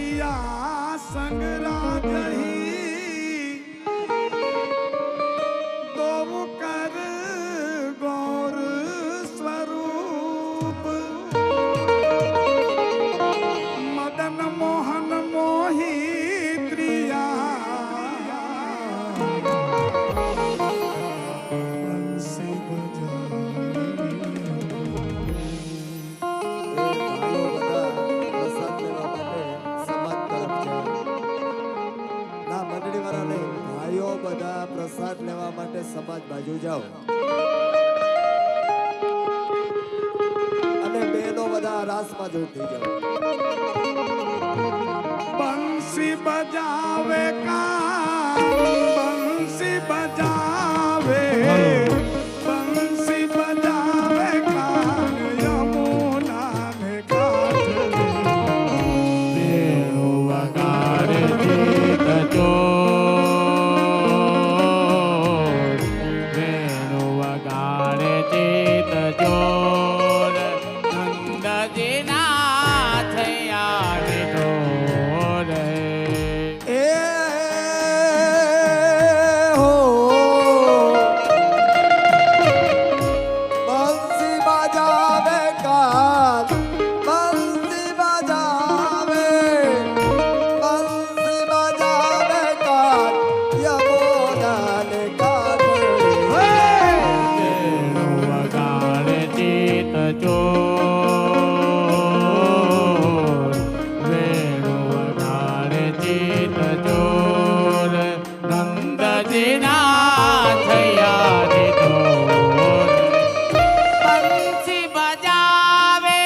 प्रिया संगराज ही दो कर गौर स्वरूप मदन मोहन मोही प्रिया बंसी બધા પ્રસાદ લેવા માટે સમાજ બાજુ જાઓ અને બેનો બધા રાસમાં જોઈ થઈ જાઓ बंसी बजावे का बंसी बजावे बंसी बजावे का यमुना ने घाट वेणु वगाड़े जीत जो वेणु वगाड़े जीत जोर नंदजी ना थया ढोर એ હો બંસી બજાવે કાન બંસી બજાવે કાન યમુના ને કાંઠે વેણુ વગાડે જીત જોર વેણુ વગાડે જીત જોર નંદજી ના થયા ઢોર બંસી બજાવે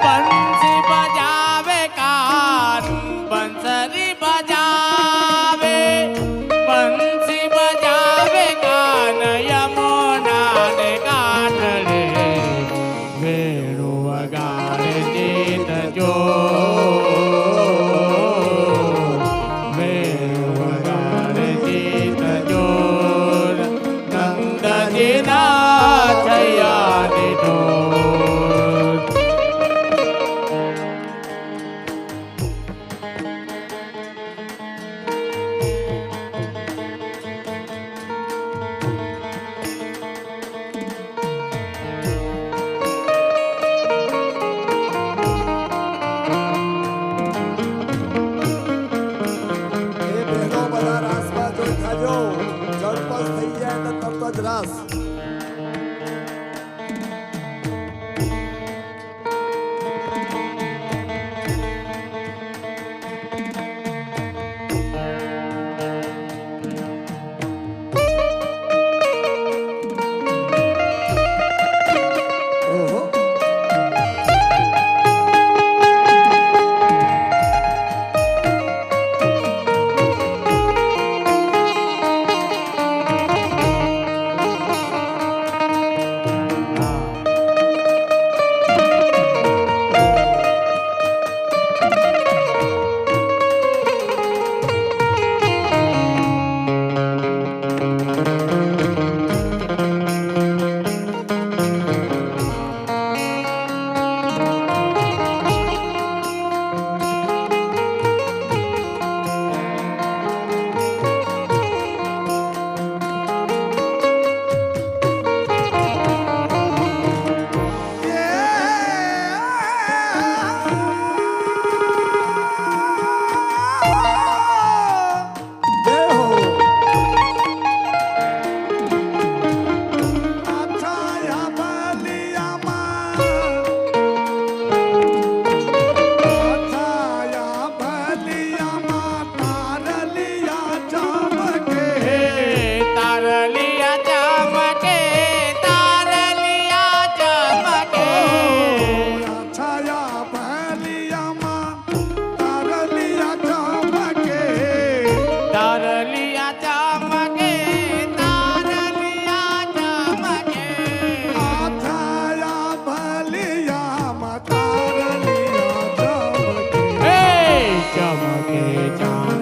બંસી બજાવે કાન બંસરી બજાવે બંસી બજાવે કાન યમુના ને કાંઠે વેણુ વગાડે જીત જોર વેણુ વગાડે જીત જોર નંદજી ના થયા ઢોર એ બેનો બધા રાસમાં જોઈ થાજો જળપસ થઈ જાય તો તરત જ રાસ ઓહો ચમકે ચાંદ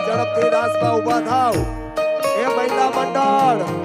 ઝડપથી રાસમાં ઊભા થાવ એ મહિલા મંડળ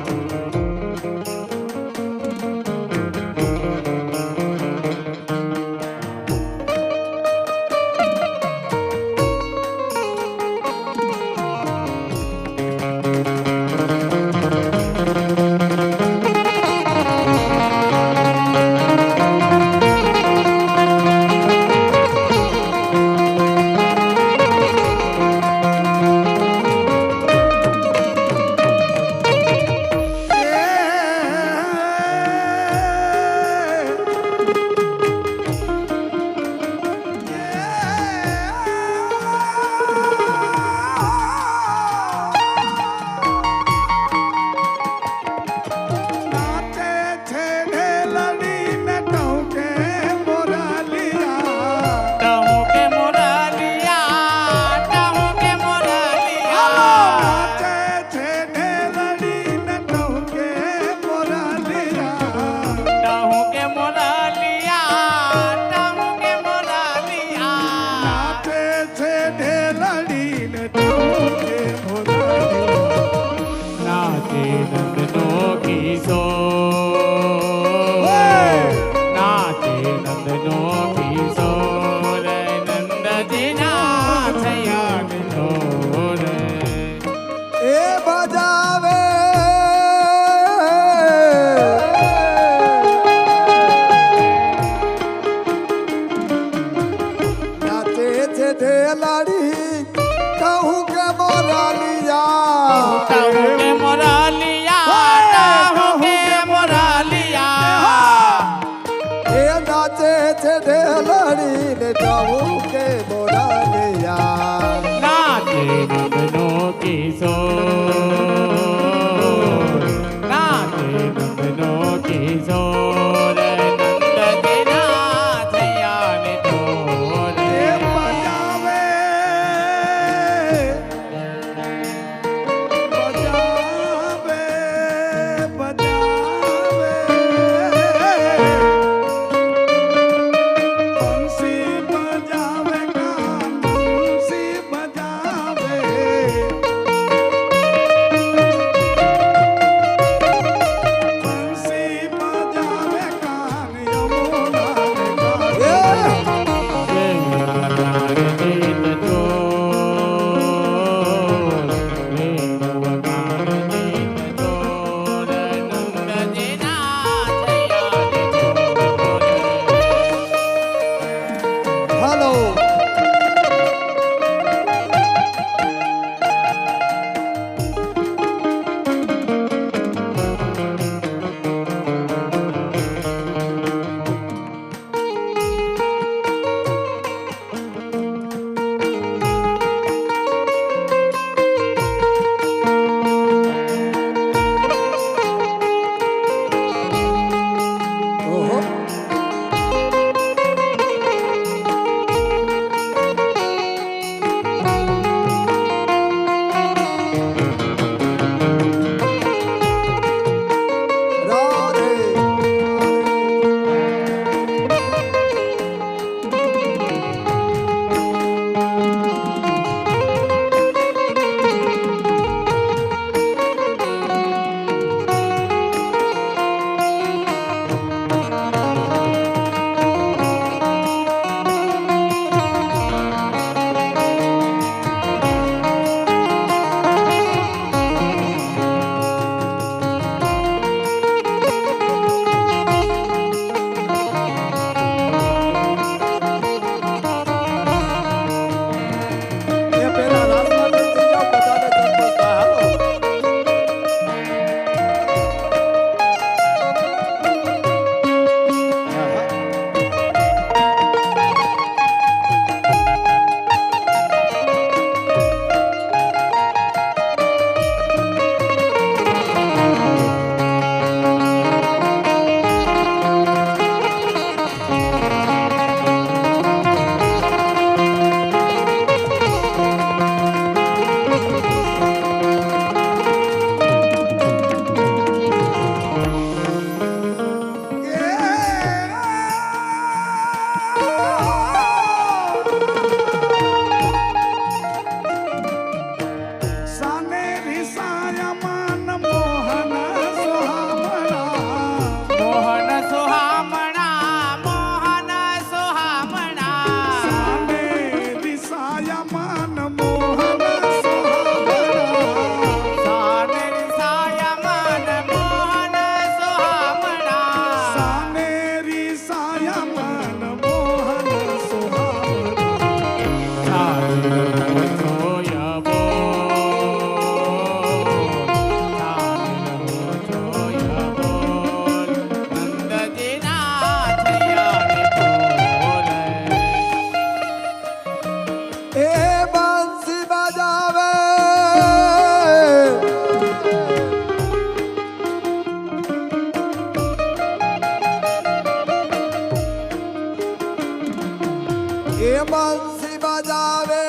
એ બંસી બજાવે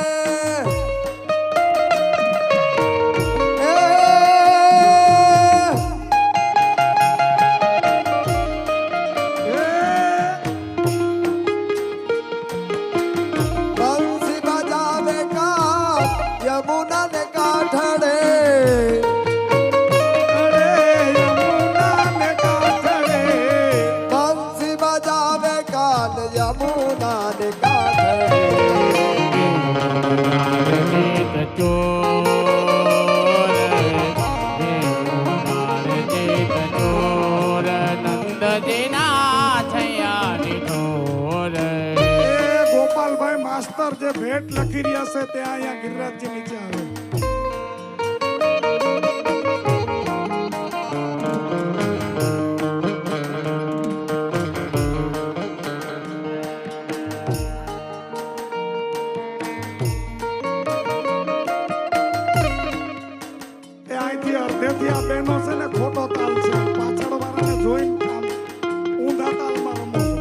બંસી બજાવે કા યમુના ને કાંઠડે અરે યમુના ને કાંઠડે બંસી બજાવે કાન યમુના ને કાંઠડે એ ગોપાલભાઈ માસ્તર જે ભેટ લખી રહ્યા છે તે અહીંયા ગિરિરાજજી નીચે આવે એ અહીંથી અડધેથી આ બહેનો છે ને ખોટો તાલ છે પાછળ વાળાને જોઈને આમ ઊંધા તાલમાં રમો છો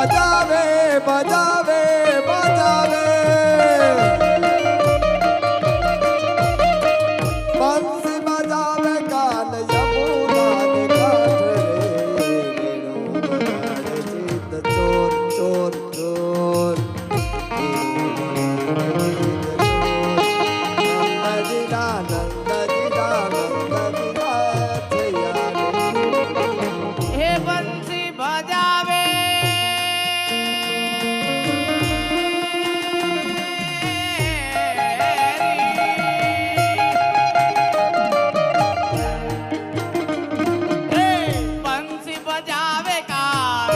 બજાવે બજાવે બજાવે બંસી બજાવે કાન યમુનાને કાંઠે વેણુ વગાડે ચિત ચોર ચોર ચોર નંદજીના નંદજીના નંદજીના થયા હે બંસી બજાવે હે બંસી બજાવે કાન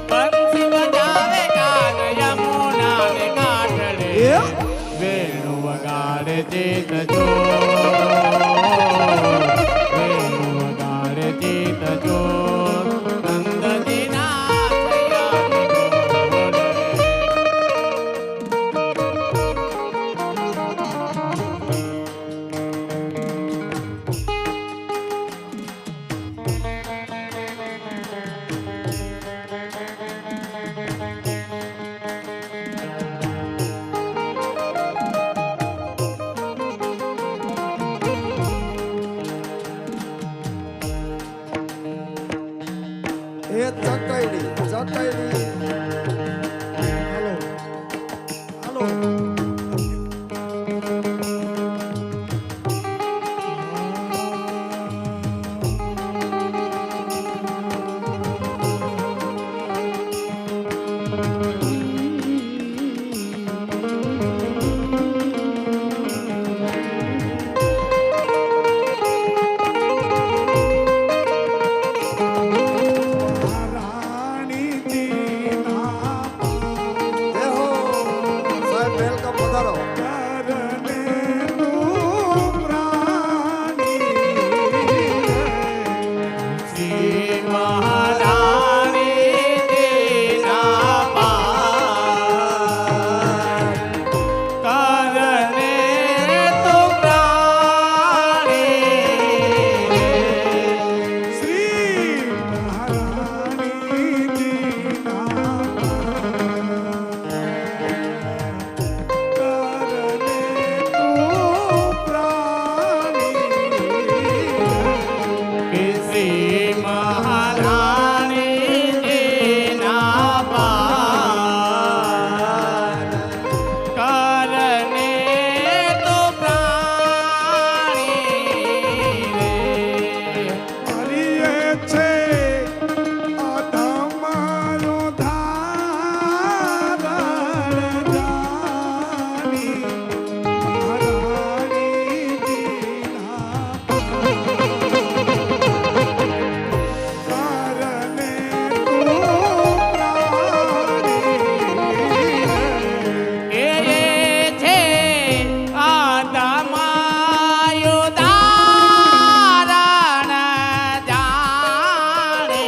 બંસી બજાવે કાન યમુનાને કાંઠે વેણુ વગાડે ચિત ચોર વેણુ વગાડે ચિત ચોર નંદજીના થયા એ ચકૈડી ચકૈડી હાલો હાલો જય હો સાહેબ વેલકમ પધારો શ્રી મહારાણી તેના પાર કરને તો પ્રાણી શ્રી મહારાણી દીના કરને તું પ્રાણી કે શ્રી મહારાણી તેના પાર કરને તો પ્રાણી હરિએ છે અધમારો ધારણ જાની મહારાણી દીના કારણે તું પ્રાણી એ છે આદમાયુ દારણ જાણે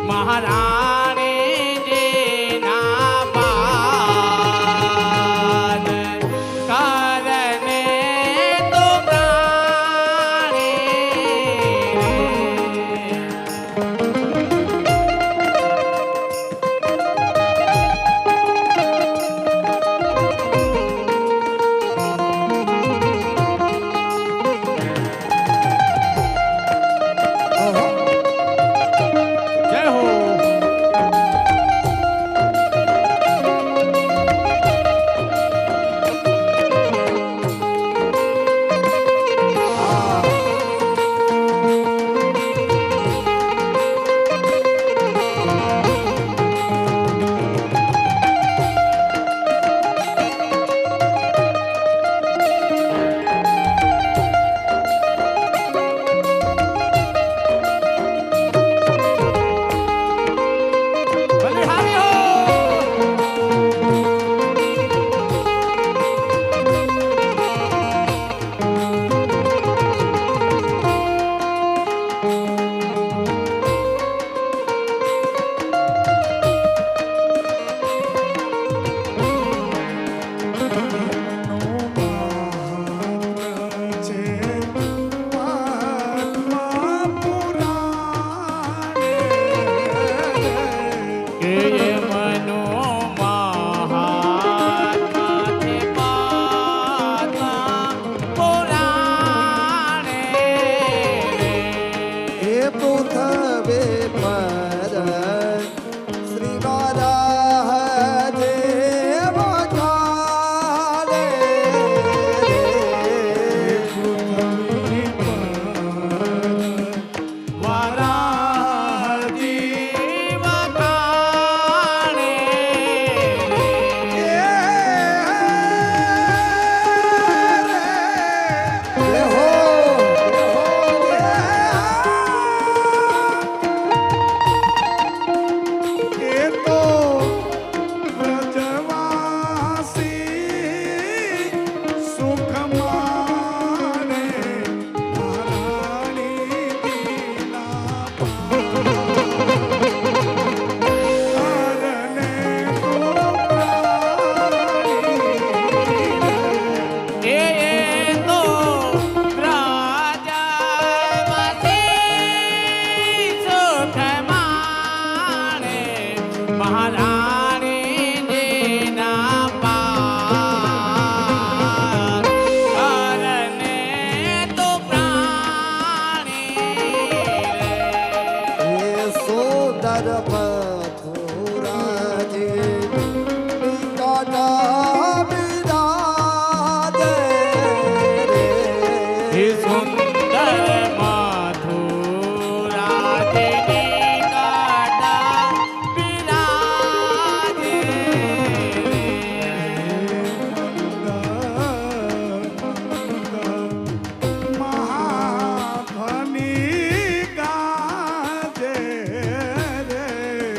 મહારાણી જેના પાદ કારણે તો પ્રાણી જય હો મનો મહાત્માને પાતા પુરાણે હે પૃથ્વી પર શ્રી મહારાજ ચાલે વારાજી વખાણે હે હો એ તો વ્રજવાસી સુખ માણે મહારાણી દીના પારને એ તો રાજાવતી સુખ માણે મહારાણી ના પાર કરને તો પ્રાણી હે સુંદર મથુરાજી નિકટ બિરાજે હે સુંદર મથુરાજીની કાટા બિરાજે મહાધની ગાજે રે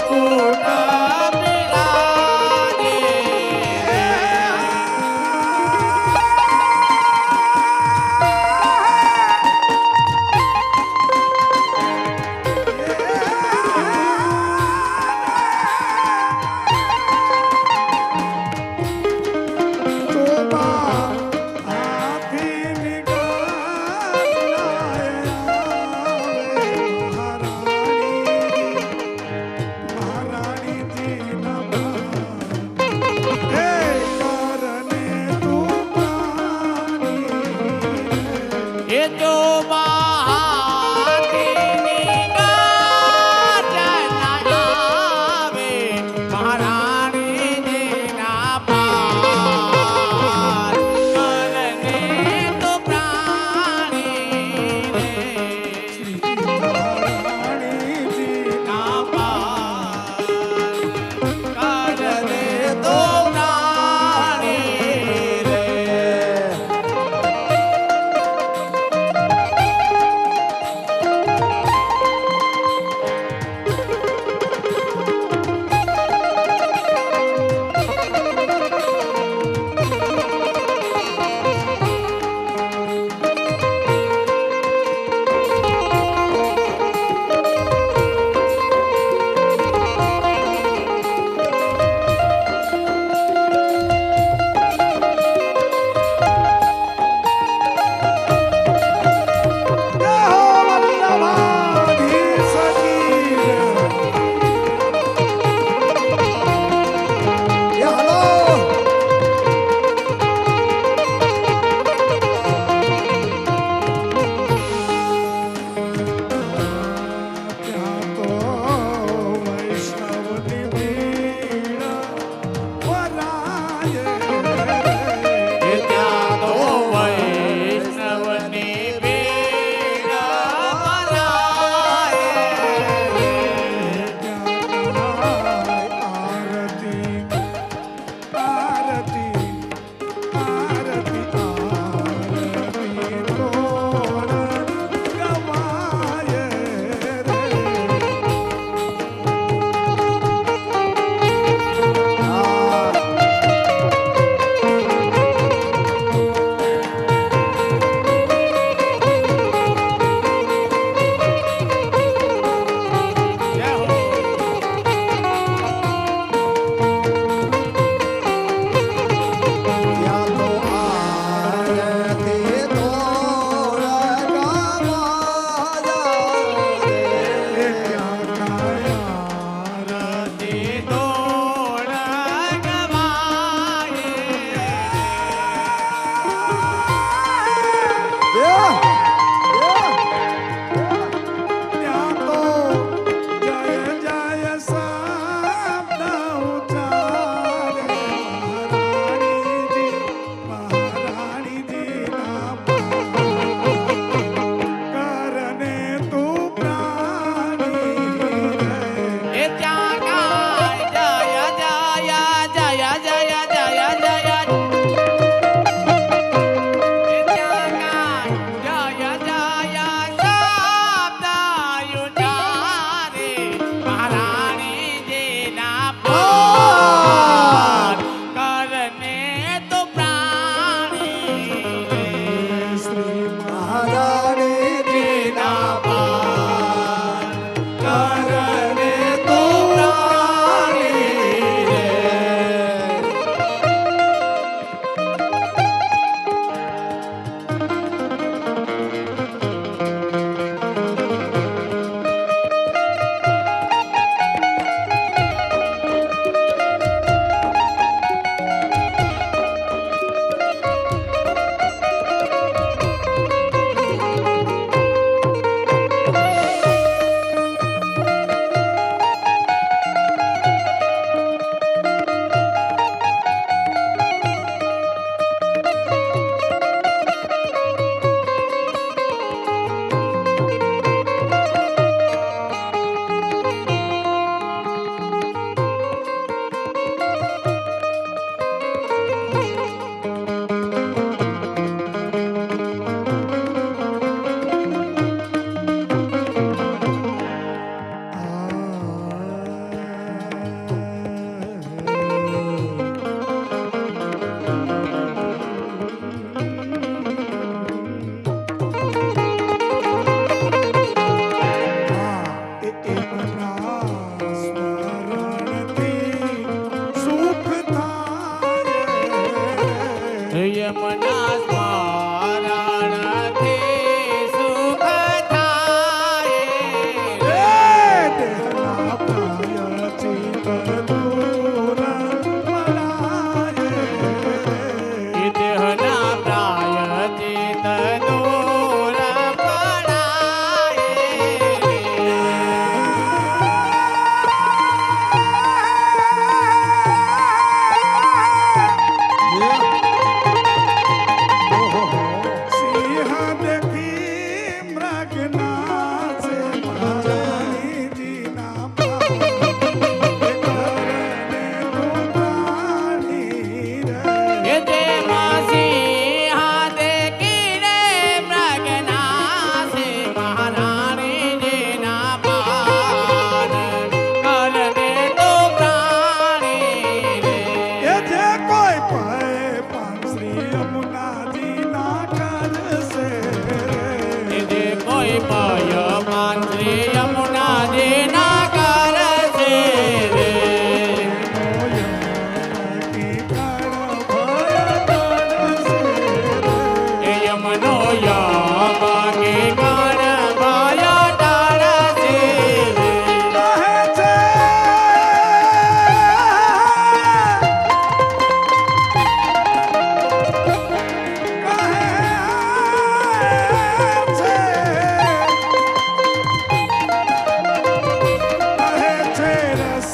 મુકુટ બિરાજે રે. મહારાણી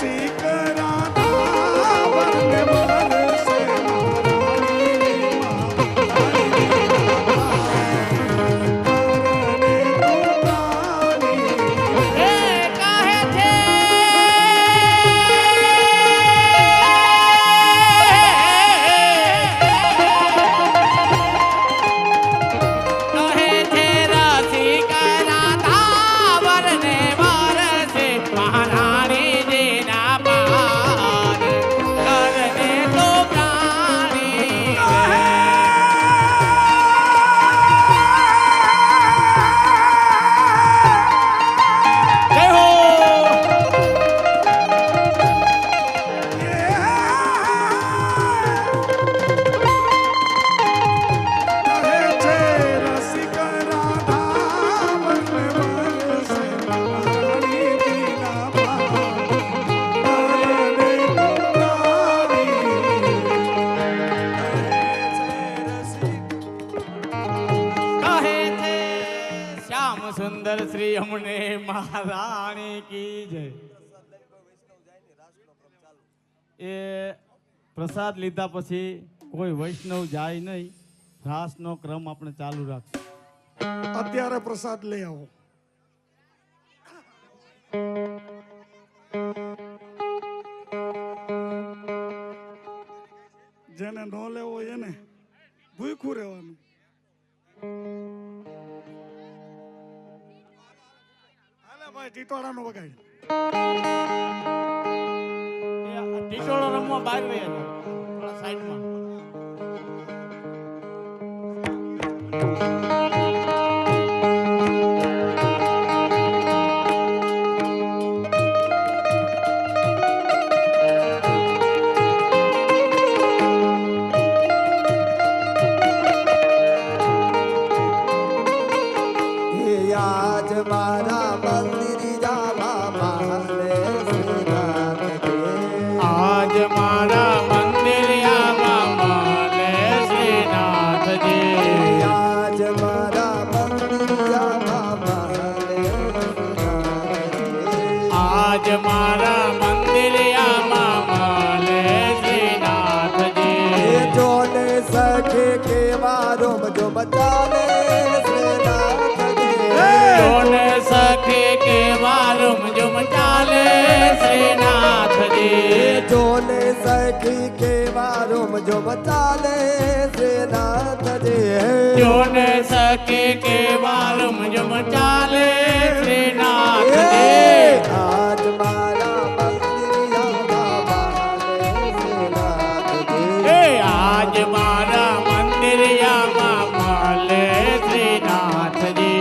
રસિક રાધા વરને વરસે મહારાણી મહારાણી એ કહે છે કહે છે રસિક રાધા વરને વરસે મહારાણીજીના પાર કરને તો પ્રાણી જય હો કહે છે રસિક રાધા વરને વરસે મહારાણીજીના પાર કરને તો કહે છે શ્યામ સુંદર શ્રી અમને મહારાણી કી જય એ પ્રસાદ લીધા પછી કોઈ વૈષ્ણવ જાય નહીં રાસનો ક્રમ આપણે ચાલુ રાખશું અત્યારે પ્રસાદ લઈ આવો જેને ન લેવો હોય એને ભૂખ્યું રહેવાનું હાલે ભાઈ ટીટોળાનો વગાડ એ આ ટીટોળો રમવા બહાર વયા જાઓ થોડા સાઈડમાં હે આજ મારા મંદિર જાવા માલે શ્રીનાથજી આજ મારા મંદિર આવા માલે શ્રીનાથજી આજ મારા મંદિર જાવા માલે શ્રીનાથજી આજ મારા મંદિર આવા માલે શ્રીનાથજી એ જોને સખે કેવા રોમ જો બચાલે શ્રીનાથજી જોને સખે કેવા રૂમ ચાલે શ્રીનાથજી જોને સખી કેવા રોમ જો બચાલે શ્રીનાથજી જોને સખે કેવા રૂમ ચાલે શ્રીનાથજી આજ મારા મંદિરિયા બાબાને શ્રીનાથજી એ આજ મારા મંદિર આવા માલે શ્રીનાથજી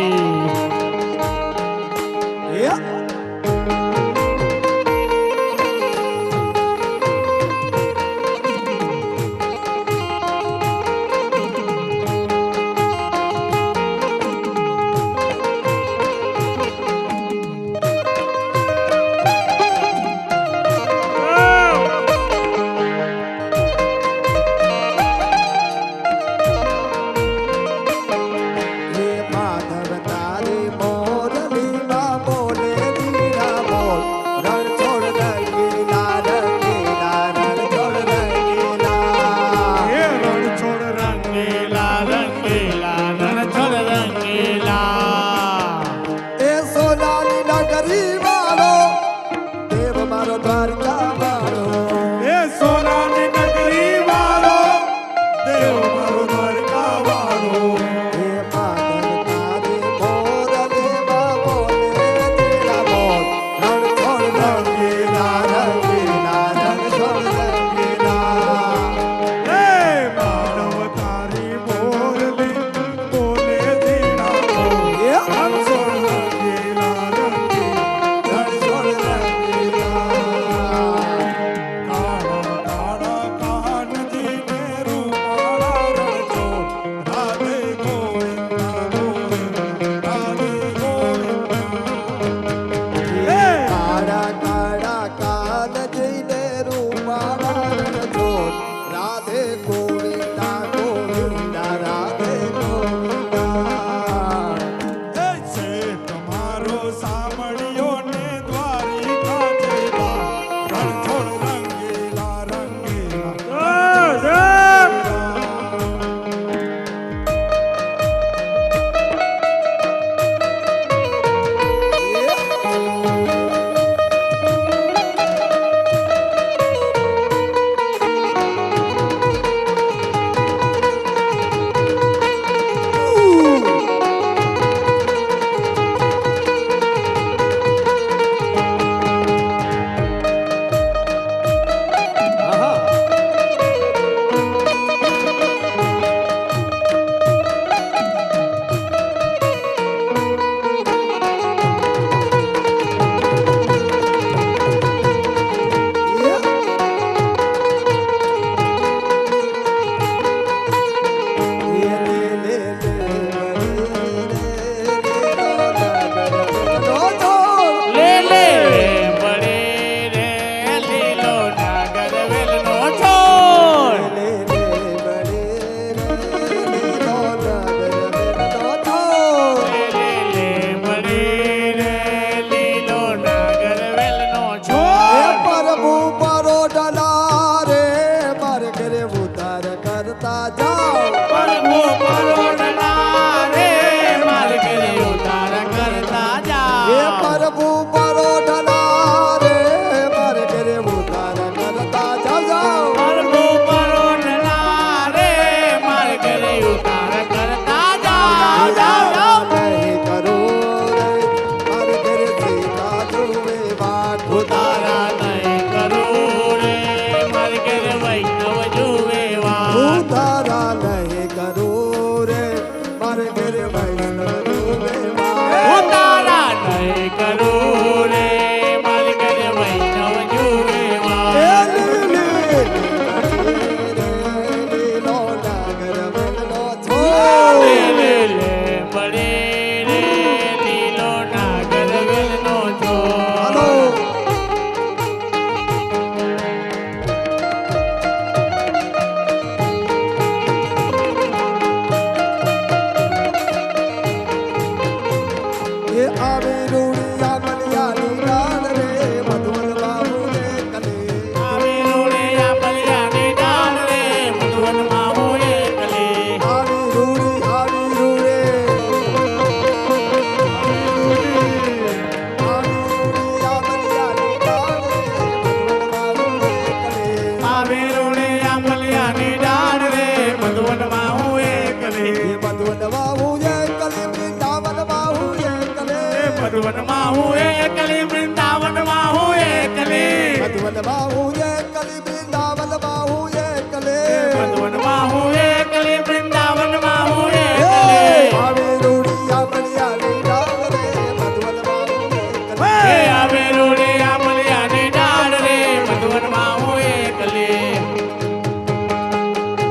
હું એકલી વૃંદાવનમાં હું એકલી મધુવનમાં હું એકલી વૃંદાવનમાં હું એકલી મધુવનમાં હું એકલી વૃંદાવનમાં હું હે! એકલી આવે રૂડિયા બળિયાની ડાળ રે મધુવનમાં હું હે એકલી આવે રૂડી આંબલિયાની ડાળ રે મધુવનમાં હું એકલી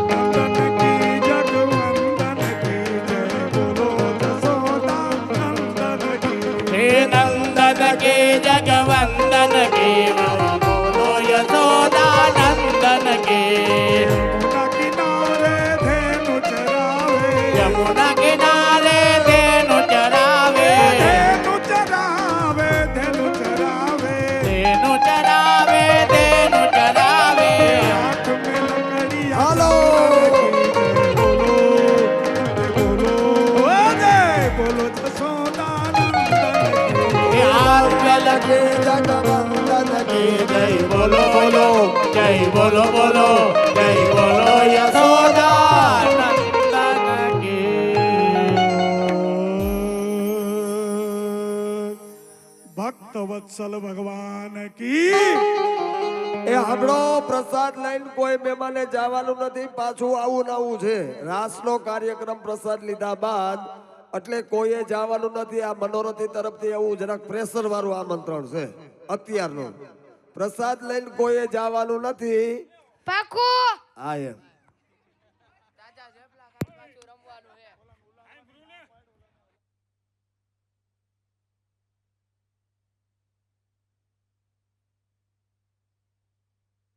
નંદન કી જગવંદન કી જય બોલો જસોદા નંદન કી હે નંદન કે જગવંદન કે બોલો યશોદા નંદન કે યમુના કિનારે ધેનુ ચરાવે યમુના કિનારે તેનું ચરાવે ધેનુ ચરાવે ધેનુ ચરાવે તેનું ચરાવે તેનું ચરાવે હાથ में लकड़ियां હાલો बोलो जय बोलो जसोदा नंदन હે હાથ મેં લગે જગવંદન લગે જય બોલો બોલો જય બોલો બોલો જય બોલો યશોદા નંદન કે भक्त वत्सल भगवान की એ આપણો પ્રસાદ લઈને કોઈ મહેમાને જવાનું નથી, પાછું આવું ને આવું છે. રાસનો કાર્યક્રમ પ્રસાદ લીધા બાદ એટલે કોઈએ જવાનું નથી. આ મનોરથી તરફથી એવું જરાક પ્રેશર વાળું આમંત્રણ છે અત્યારનું. પ્રસાદ લઈને કોઈએ જવાનું નથી. પાકું હા એમ